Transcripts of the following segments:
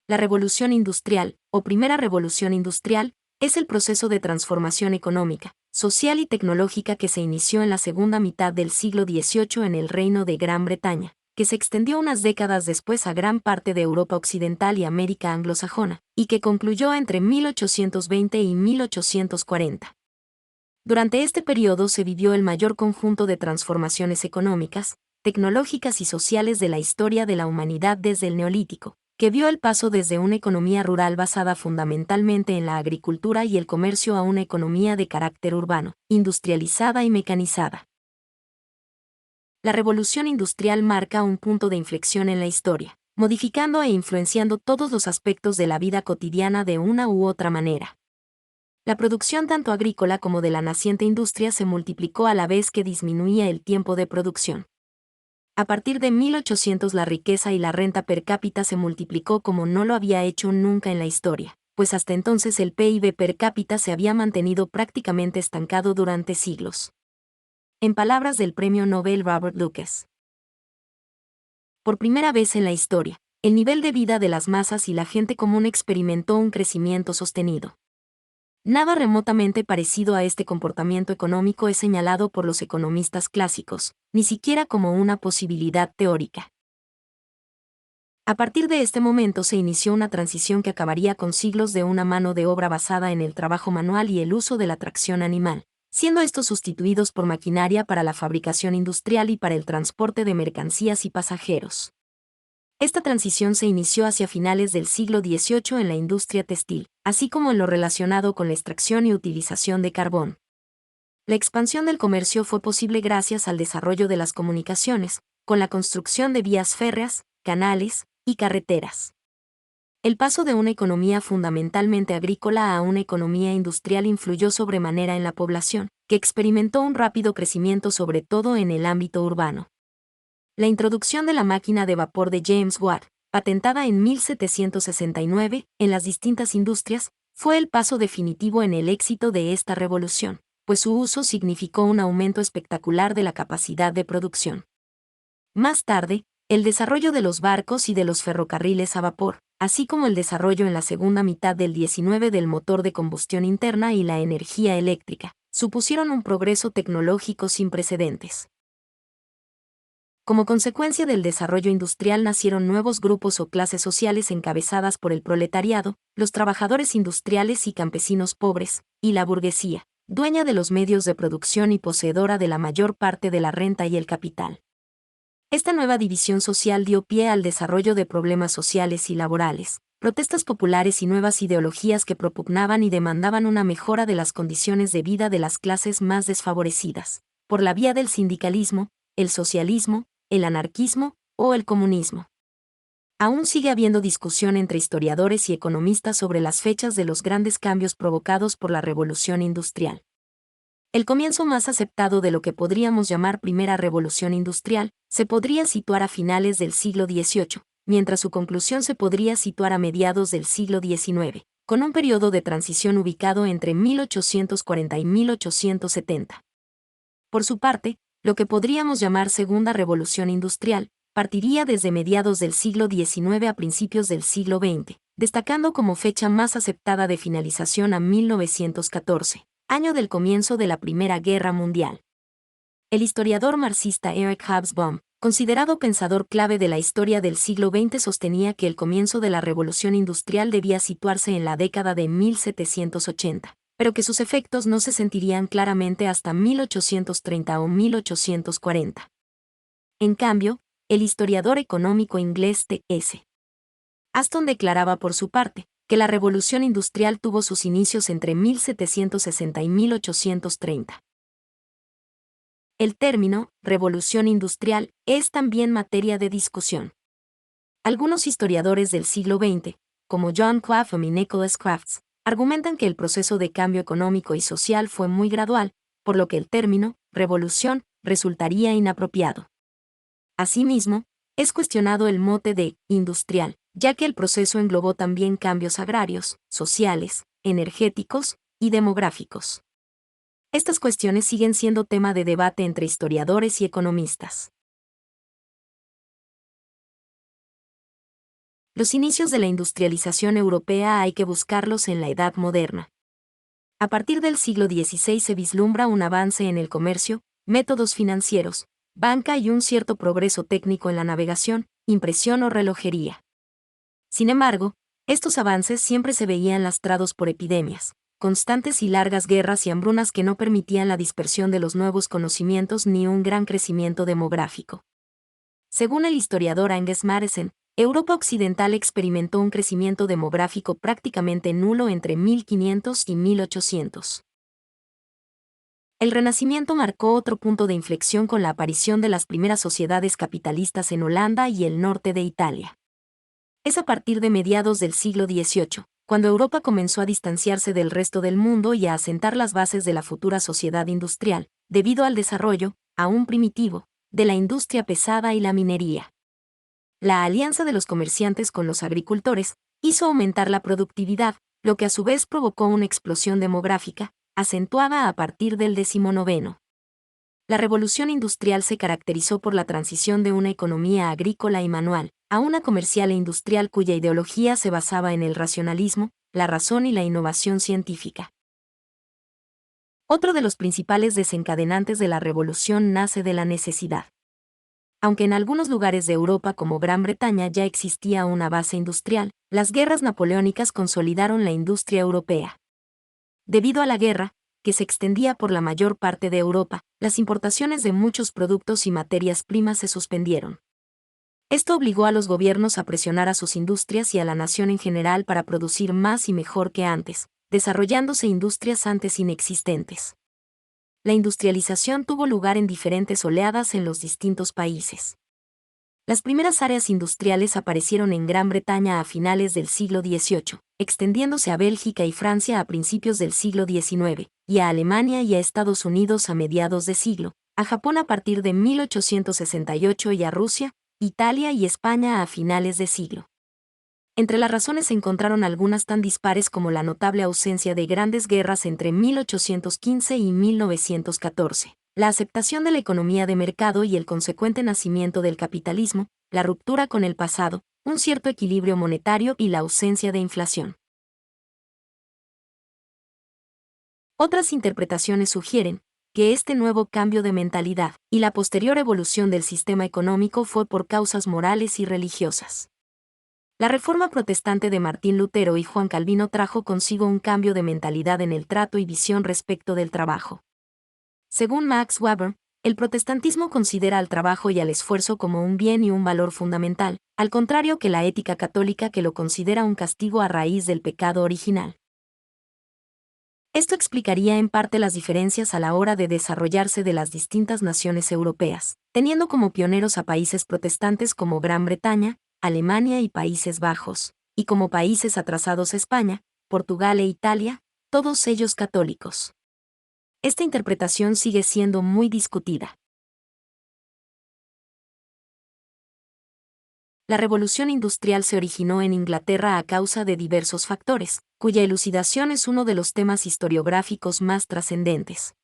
La revolución industrial, o primera revolución industrial, es el proceso de transformación económica, social y tecnológica que se inició en la segunda mitad del siglo XVIII en el Reino de Gran Bretaña, que se extendió unas décadas después a gran parte de Europa Occidental y América anglosajona, y que concluyó entre 1820 y 1840. Durante este periodo se vivió el mayor conjunto de transformaciones económicas, tecnológicas y sociales de la historia de la humanidad desde el Neolítico, que vio el paso desde una economía rural basada fundamentalmente en la agricultura y el comercio a una economía de carácter urbano, industrializada y mecanizada. La revolución industrial marca un punto de inflexión en la historia, modificando e influenciando todos los aspectos de la vida cotidiana de una u otra manera. La producción tanto agrícola como de la naciente industria se multiplicó a la vez que disminuía el tiempo de producción. A partir de 1800 la riqueza y la renta per cápita se multiplicó como no lo había hecho nunca en la historia, pues hasta entonces el PIB per cápita se había mantenido prácticamente estancado durante siglos. En palabras del premio Nobel Robert Lucas. Por primera vez en la historia, el nivel de vida de las masas y la gente común experimentó un crecimiento sostenido. Nada remotamente parecido a este comportamiento económico es señalado por los economistas clásicos, ni siquiera como una posibilidad teórica. A partir de este momento se inició una transición que acabaría con siglos de una mano de obra basada en el trabajo manual y el uso de la tracción animal, siendo estos sustituidos por maquinaria para la fabricación industrial y para el transporte de mercancías y pasajeros. Esta transición se inició hacia finales del siglo XVIII en la industria textil, así como en lo relacionado con la extracción y utilización de carbón. La expansión del comercio fue posible gracias al desarrollo de las comunicaciones, con la construcción de vías férreas, canales y carreteras. El paso de una economía fundamentalmente agrícola a una economía industrial influyó sobremanera en la población, que experimentó un rápido crecimiento sobre todo en el ámbito urbano. La introducción de la máquina de vapor de James Watt, patentada en 1769, en las distintas industrias, fue el paso definitivo en el éxito de esta revolución, pues su uso significó un aumento espectacular de la capacidad de producción. Más tarde, el desarrollo de los barcos y de los ferrocarriles a vapor, así como el desarrollo en la segunda mitad del XIX del motor de combustión interna y la energía eléctrica, supusieron un progreso tecnológico sin precedentes. Como consecuencia del desarrollo industrial nacieron nuevos grupos o clases sociales encabezadas por el proletariado, los trabajadores industriales y campesinos pobres, y la burguesía, dueña de los medios de producción y poseedora de la mayor parte de la renta y el capital. Esta nueva división social dio pie al desarrollo de problemas sociales y laborales, protestas populares y nuevas ideologías que propugnaban y demandaban una mejora de las condiciones de vida de las clases más desfavorecidas, por la vía del sindicalismo, el socialismo, el anarquismo o el comunismo. Aún sigue habiendo discusión entre historiadores y economistas sobre las fechas de los grandes cambios provocados por la revolución industrial. El comienzo más aceptado de lo que podríamos llamar primera revolución industrial se podría situar a finales del siglo XVIII, mientras su conclusión se podría situar a mediados del siglo XIX, con un periodo de transición ubicado entre 1840 y 1870. Por su parte, lo que podríamos llamar Segunda Revolución Industrial, partiría desde mediados del siglo XIX a principios del siglo XX, destacando como fecha más aceptada de finalización a 1914, año del comienzo de la Primera Guerra Mundial. El historiador marxista Eric Hobsbawm, considerado pensador clave de la historia del siglo XX, sostenía que el comienzo de la Revolución Industrial debía situarse en la década de 1780. Pero que sus efectos no se sentirían claramente hasta 1830 o 1840. En cambio, el historiador económico inglés T.S. Aston declaraba por su parte, que la revolución industrial tuvo sus inicios entre 1760 y 1830. El término, revolución industrial, es también materia de discusión. Algunos historiadores del siglo XX, como John Clapham y Nicholas Crafts, argumentan que el proceso de cambio económico y social fue muy gradual, por lo que el término, revolución, resultaría inapropiado. Asimismo, es cuestionado el mote de industrial, ya que el proceso englobó también cambios agrarios, sociales, energéticos y demográficos. Estas cuestiones siguen siendo tema de debate entre historiadores y economistas. Los inicios de la industrialización europea hay que buscarlos en la Edad Moderna. A partir del siglo XVI se vislumbra un avance en el comercio, métodos financieros, banca y un cierto progreso técnico en la navegación, impresión o relojería. Sin embargo, estos avances siempre se veían lastrados por epidemias, constantes y largas guerras y hambrunas que no permitían la dispersión de los nuevos conocimientos ni un gran crecimiento demográfico. Según el historiador Angus Madison, Europa Occidental experimentó un crecimiento demográfico prácticamente nulo entre 1500 y 1800. El Renacimiento marcó otro punto de inflexión con la aparición de las primeras sociedades capitalistas en Holanda y el norte de Italia. Es a partir de mediados del siglo XVIII, cuando Europa comenzó a distanciarse del resto del mundo y a asentar las bases de la futura sociedad industrial, debido al desarrollo, aún primitivo, de la industria pesada y la minería. La alianza de los comerciantes con los agricultores hizo aumentar la productividad, lo que a su vez provocó una explosión demográfica, acentuada a partir del XIX. La revolución industrial se caracterizó por la transición de una economía agrícola y manual a una comercial e industrial cuya ideología se basaba en el racionalismo, la razón y la innovación científica. Otro de los principales desencadenantes de la revolución nace de la necesidad. Aunque en algunos lugares de Europa como Gran Bretaña ya existía una base industrial, las guerras napoleónicas consolidaron la industria europea. Debido a la guerra, que se extendía por la mayor parte de Europa, las importaciones de muchos productos y materias primas se suspendieron. Esto obligó a los gobiernos a presionar a sus industrias y a la nación en general para producir más y mejor que antes, desarrollándose industrias antes inexistentes. La industrialización tuvo lugar en diferentes oleadas en los distintos países. Las primeras áreas industriales aparecieron en Gran Bretaña a finales del siglo XVIII, extendiéndose a Bélgica y Francia a principios del siglo XIX, y a Alemania y a Estados Unidos a mediados de siglo, a Japón a partir de 1868 y a Rusia, Italia y España a finales de siglo. Entre las razones se encontraron algunas tan dispares como la notable ausencia de grandes guerras entre 1815 y 1914, la aceptación de la economía de mercado y el consecuente nacimiento del capitalismo, la ruptura con el pasado, un cierto equilibrio monetario y la ausencia de inflación. Otras interpretaciones sugieren que este nuevo cambio de mentalidad y la posterior evolución del sistema económico fue por causas morales y religiosas. La reforma protestante de Martín Lutero y Juan Calvino trajo consigo un cambio de mentalidad en el trato y visión respecto del trabajo. Según Max Weber, el protestantismo considera al trabajo y al esfuerzo como un bien y un valor fundamental, al contrario que la ética católica que lo considera un castigo a raíz del pecado original. Esto explicaría en parte las diferencias a la hora de desarrollarse de las distintas naciones europeas, teniendo como pioneros a países protestantes como Gran Bretaña, Alemania y Países Bajos, y como países atrasados España, Portugal e Italia, todos ellos católicos. Esta interpretación sigue siendo muy discutida. La revolución industrial se originó en Inglaterra a causa de diversos factores, cuya elucidación es uno de los temas historiográficos más trascendentes.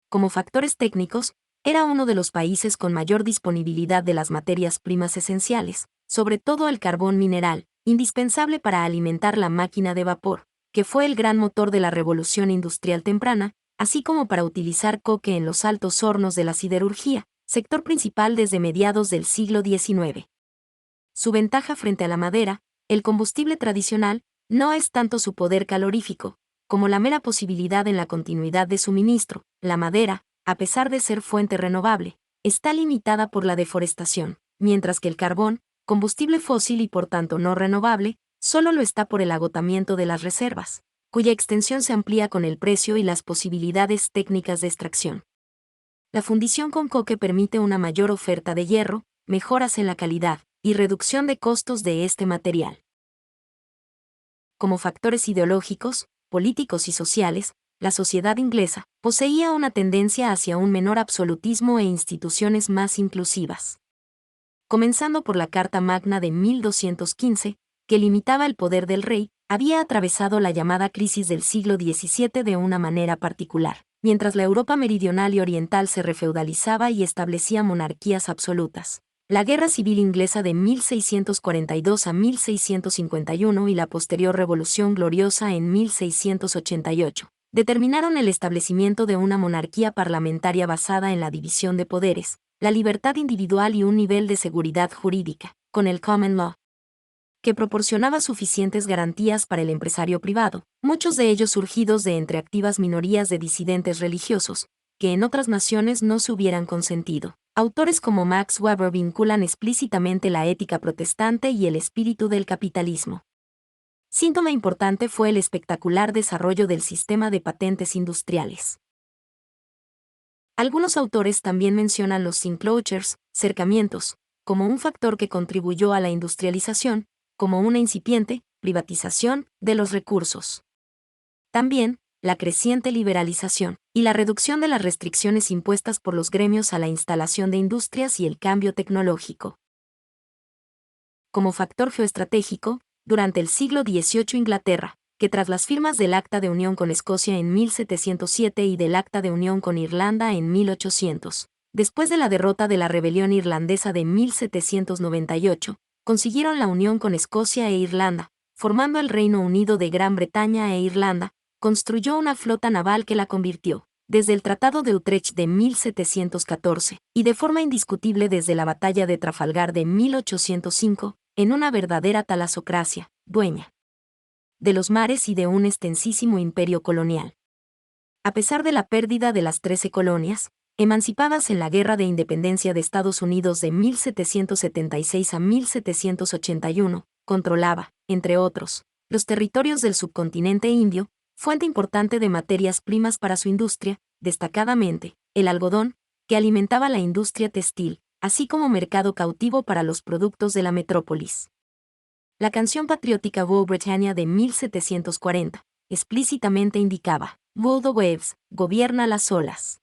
Como factores técnicos, era uno de los países con mayor disponibilidad de las materias primas esenciales, sobre todo el carbón mineral, indispensable para alimentar la máquina de vapor, que fue el gran motor de la revolución industrial temprana, así como para utilizar coque en los altos hornos de la siderurgia, sector principal desde mediados del siglo XIX. Su ventaja frente a la madera, el combustible tradicional, no es tanto su poder calorífico, como la mera posibilidad en la continuidad de suministro. La madera, a pesar de ser fuente renovable, está limitada por la deforestación, mientras que el carbón, combustible fósil y por tanto no renovable, solo lo está por el agotamiento de las reservas, cuya extensión se amplía con el precio y las posibilidades técnicas de extracción. La fundición con coque permite una mayor oferta de hierro, mejoras en la calidad y reducción de costos de este material. Como factores ideológicos, políticos y sociales, la sociedad inglesa poseía una tendencia hacia un menor absolutismo e instituciones más inclusivas. Comenzando por la Carta Magna de 1215, que limitaba el poder del rey, había atravesado la llamada crisis del siglo XVII de una manera particular, mientras la Europa meridional y oriental se refeudalizaba y establecía monarquías absolutas. la Guerra Civil Inglesa de 1642 a 1651 y la posterior Revolución Gloriosa en 1688, determinaron el establecimiento de una monarquía parlamentaria basada en la división de poderes, la libertad individual y un nivel de seguridad jurídica, con el Common Law, que proporcionaba suficientes garantías para el empresario privado, muchos de ellos surgidos de entre activas minorías de disidentes religiosos, que en otras naciones no se hubieran consentido. Autores como Max Weber vinculan explícitamente la ética protestante y el espíritu del capitalismo. Síntoma importante fue el espectacular desarrollo del sistema de patentes industriales. Algunos autores también mencionan los enclosures, cercamientos, como un factor que contribuyó a la industrialización, como una incipiente privatización de los recursos. También, la creciente liberalización y la reducción de las restricciones impuestas por los gremios a la instalación de industrias y el cambio tecnológico. Como factor geoestratégico, durante el siglo XVIII Inglaterra, que tras las firmas del Acta de Unión con Escocia en 1707 y del Acta de Unión con Irlanda en 1800, después de la derrota de la rebelión irlandesa de 1798, consiguieron la unión con Escocia e Irlanda, formando el Reino Unido de Gran Bretaña e Irlanda, construyó una flota naval que la convirtió, desde el Tratado de Utrecht de 1714, y de forma indiscutible desde la Batalla de Trafalgar de 1805, en una verdadera talasocracia, dueña de los mares y de un extensísimo imperio colonial. A pesar de la pérdida de las 13 colonias, emancipadas en la Guerra de Independencia de Estados Unidos de 1776 a 1781, controlaba, entre otros, los territorios del subcontinente indio, fuente importante de materias primas para su industria, destacadamente, el algodón, que alimentaba la industria textil, así como mercado cautivo para los productos de la metrópolis. La canción patriótica Rule Britannia de 1740, explícitamente indicaba, Rule the waves, gobierna las olas.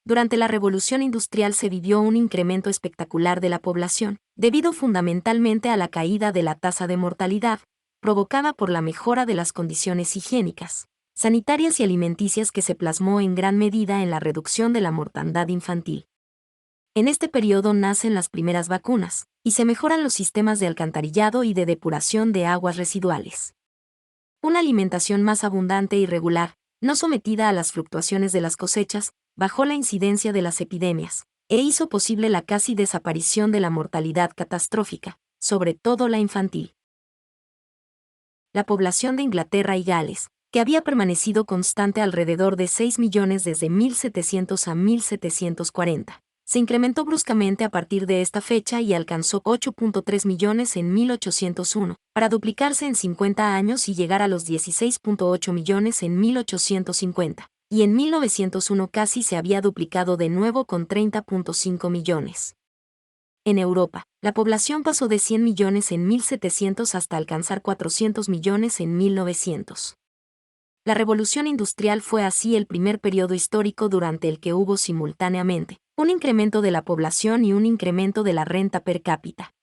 Durante la Revolución Industrial se vivió un incremento espectacular de la población, debido fundamentalmente a la caída de la tasa de mortalidad, provocada por la mejora de las condiciones higiénicas, sanitarias y alimenticias que se plasmó en gran medida en la reducción de la mortandad infantil. En este periodo nacen las primeras vacunas, y se mejoran los sistemas de alcantarillado y de depuración de aguas residuales. Una alimentación más abundante y regular, no sometida a las fluctuaciones de las cosechas, bajó la incidencia de las epidemias, e hizo posible la casi desaparición de la mortalidad catastrófica, sobre todo la infantil. La población de Inglaterra y Gales, que había permanecido constante alrededor de 6 millones desde 1700 a 1740, se incrementó bruscamente a partir de esta fecha y alcanzó 8.3 millones en 1801, para duplicarse en 50 años y llegar a los 16.8 millones en 1850, y en 1901 casi se había duplicado de nuevo con 30.5 millones. En Europa, la población pasó de 100 millones en 1700 hasta alcanzar 400 millones en 1900. La revolución industrial fue así el primer periodo histórico durante el que hubo simultáneamente un incremento de la población y un incremento de la renta per cápita.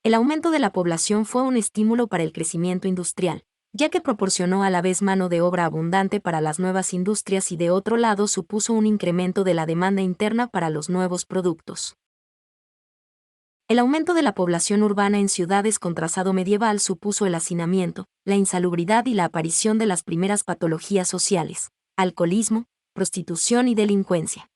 El aumento de la población fue un estímulo para el crecimiento industrial, ya que proporcionó a la vez mano de obra abundante para las nuevas industrias y de otro lado supuso un incremento de la demanda interna para los nuevos productos. El aumento de la población urbana en ciudades con trazado medieval supuso el hacinamiento, la insalubridad y la aparición de las primeras patologías sociales, alcoholismo, prostitución y delincuencia.